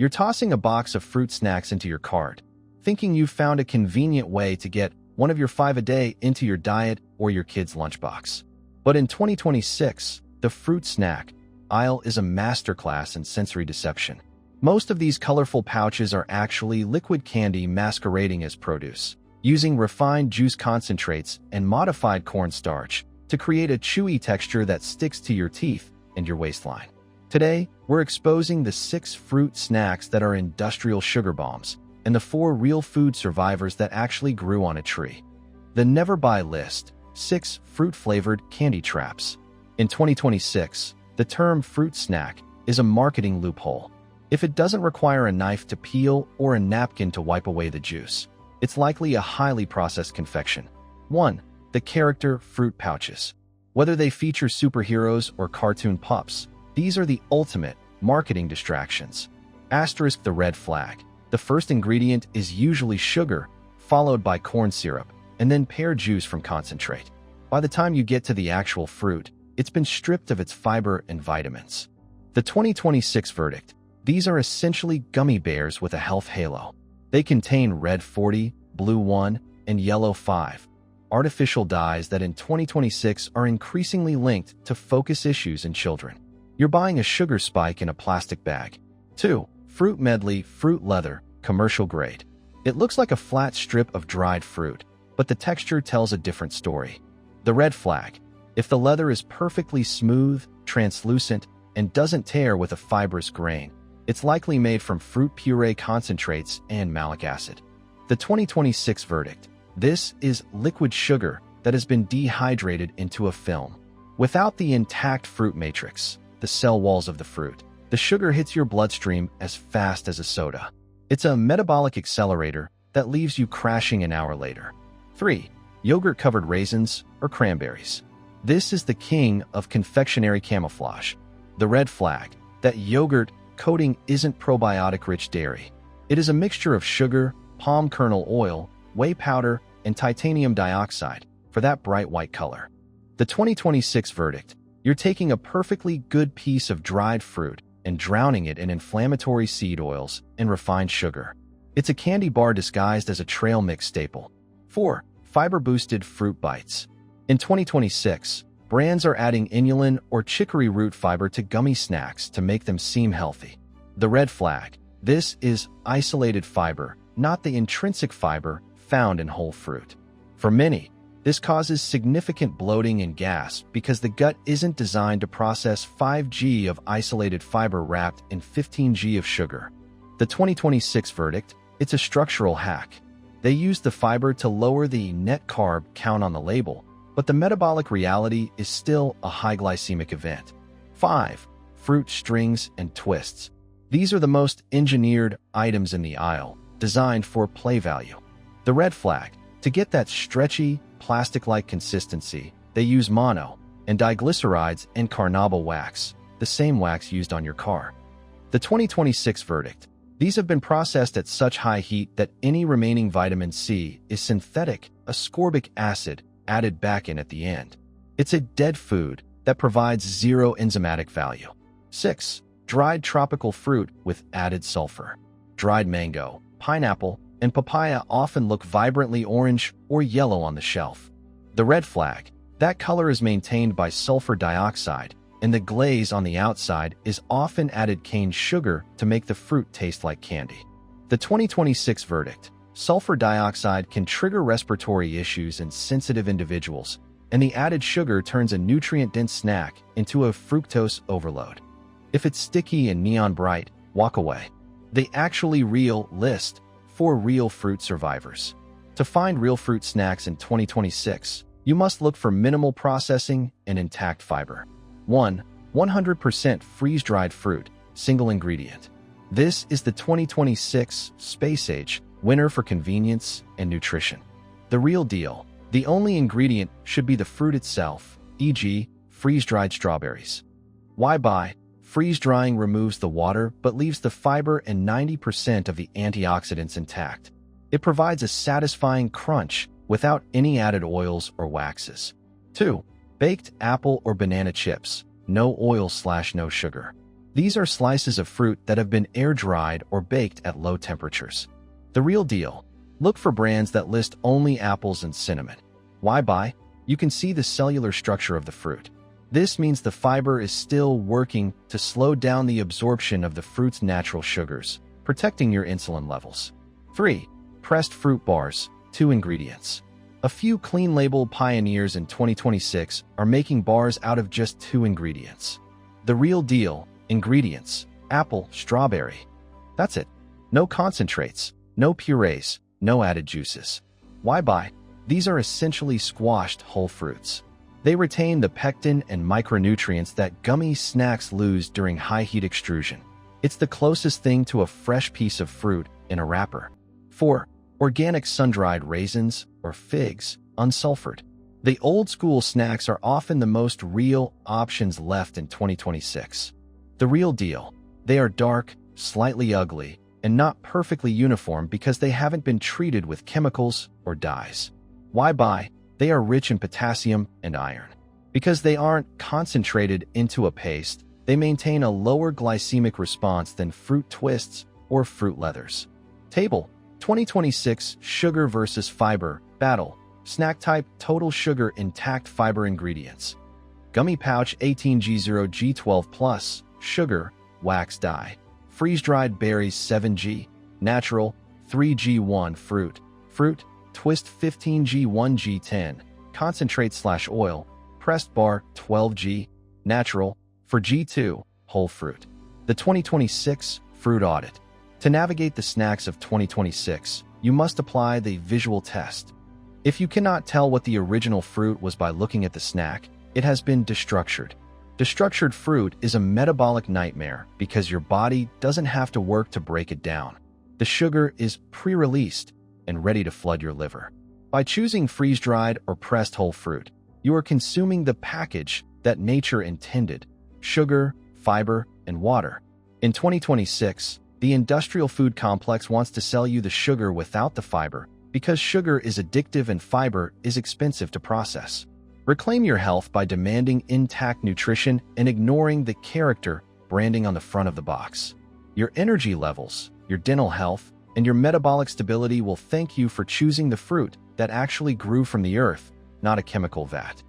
You're tossing a box of fruit snacks into your cart, thinking you've found a convenient way to get one of your 5 a day into your diet or your kid's lunchbox. But in 2026, the fruit snack aisle is a masterclass in sensory deception. Most of these colorful pouches are actually liquid candy masquerading as produce, using refined juice concentrates and modified cornstarch to create a chewy texture that sticks to your teeth and your waistline. Today, we're exposing the 6 fruit snacks that are industrial sugar bombs and the 4 real food survivors that actually grew on a tree. The Never Buy list: 6 fruit-flavored candy traps. In 2026, the term fruit snack is a marketing loophole. If it doesn't require a knife to peel or a napkin to wipe away the juice, it's likely a highly processed confection. 1. The character fruit pouches. Whether they feature superheroes or cartoon pups, these are the ultimate marketing distractions. Asterisk the red flag. The first ingredient is usually sugar, followed by corn syrup, and then pear juice from concentrate. By the time you get to the actual fruit, it's been stripped of its fiber and vitamins. The 2026 verdict: these are essentially gummy bears with a health halo. They contain red 40, blue 1, and yellow 5, artificial dyes that in 2026 are increasingly linked to focus issues in children. You're buying a sugar spike in a plastic bag. 2. Fruit medley fruit leather, commercial grade. It looks like a flat strip of dried fruit, but the texture tells a different story. The red flag: if the leather is perfectly smooth, translucent, and doesn't tear with a fibrous grain, it's likely made from fruit puree concentrates and malic acid. The 2026 verdict: this is liquid sugar that has been dehydrated into a film. Without the intact fruit matrix, the cell walls of the fruit, the sugar hits your bloodstream as fast as a soda. It's a metabolic accelerator that leaves you crashing an hour later. 3. Yogurt-covered raisins or cranberries. This is the king of confectionery camouflage. The red flag: that yogurt coating isn't probiotic-rich dairy. It is a mixture of sugar, palm kernel oil, whey powder, and titanium dioxide for that bright white color. The 2026 verdict: you're taking a perfectly good piece of dried fruit and drowning it in inflammatory seed oils and refined sugar. It's a candy bar disguised as a trail mix staple. 4. Fiber-boosted fruit bites. In 2026, brands are adding inulin or chicory root fiber to gummy snacks to make them seem healthy. The red flag: this is isolated fiber, not the intrinsic fiber found in whole fruit. For many, this causes significant bloating and gas because the gut isn't designed to process 5g of isolated fiber wrapped in 15g of sugar. The 2026 verdict: it's a structural hack. They use the fiber to lower the net carb count on the label, but the metabolic reality is still a high glycemic event. 5. Fruit strings and twists. These are the most engineered items in the aisle, designed for play value. The red flag: to get that stretchy, plastic-like consistency, they use mono and diglycerides and carnauba wax, the same wax used on your car. The 2026 verdict: these have been processed at such high heat that any remaining vitamin C is synthetic ascorbic acid added back in at the end. It's a dead food that provides zero enzymatic value. 6. Dried tropical fruit with added sulfur. Dried mango, pineapple, and papaya often look vibrantly orange or yellow on the shelf. The red flag: that color is maintained by sulfur dioxide, and the glaze on the outside is often added cane sugar to make the fruit taste like candy. The 2026 verdict: sulfur dioxide can trigger respiratory issues in sensitive individuals, and the added sugar turns a nutrient-dense snack into a fructose overload. If it's sticky and neon bright, walk away. The actually real list: 4 real fruit survivors. To find real fruit snacks in 2026, you must look for minimal processing and intact fiber. 1. 100% freeze-dried fruit, single ingredient. This is the 2026 Space Age winner for convenience and nutrition. The real deal: the only ingredient should be the fruit itself, e.g., freeze-dried strawberries. Why buy? Freeze-drying removes the water but leaves the fiber and 90% of the antioxidants intact. It provides a satisfying crunch without any added oils or waxes. 2. Baked apple or banana chips, no oil/no sugar. These are slices of fruit that have been air-dried or baked at low temperatures. The real deal. Look for brands that list only apples and cinnamon. Why buy? You can see the cellular structure of the fruit. This means the fiber is still working to slow down the absorption of the fruit's natural sugars, protecting your insulin levels. 3. Pressed fruit bars, 2 ingredients. A few clean label pioneers in 2026 are making bars out of just 2 ingredients. The real deal, ingredients, apple, strawberry. That's it. No concentrates, no purees, no added juices. Why buy? These are essentially squashed whole fruits. They retain the pectin and micronutrients that gummy snacks lose during high-heat extrusion. It's the closest thing to a fresh piece of fruit in a wrapper. 4. Organic sun-dried raisins or figs, unsulfured. The old-school snacks are often the most real options left in 2026. The real deal. They are dark, slightly ugly, and not perfectly uniform because they haven't been treated with chemicals or dyes. Why buy? They are rich in potassium and iron. Because they aren't concentrated into a paste, they maintain a lower glycemic response than fruit twists or fruit leathers. Table 2026 Sugar versus Fiber Battle. Snack type total sugar intact fiber ingredients. Gummy pouch 18G0G12+, sugar, wax dye. Freeze-dried berries 7G, natural, 3G1 fruit, twist 15G1G10, concentrate/oil, pressed bar 12G, natural, for G2, whole fruit. The 2026 Fruit Audit. To navigate the snacks of 2026, you must apply the visual test. If you cannot tell what the original fruit was by looking at the snack, it has been destructured. Destructured fruit is a metabolic nightmare because your body doesn't have to work to break it down. The sugar is pre-released and ready to flood your liver. By choosing freeze-dried or pressed whole fruit, you are consuming the package that nature intended: sugar, fiber, and water. In 2026, the industrial food complex wants to sell you the sugar without the fiber because sugar is addictive and fiber is expensive to process. Reclaim your health by demanding intact nutrition and ignoring the character branding on the front of the box. Your energy levels, your dental health, and your metabolic stability will thank you for choosing the fruit that actually grew from the earth, not a chemical vat.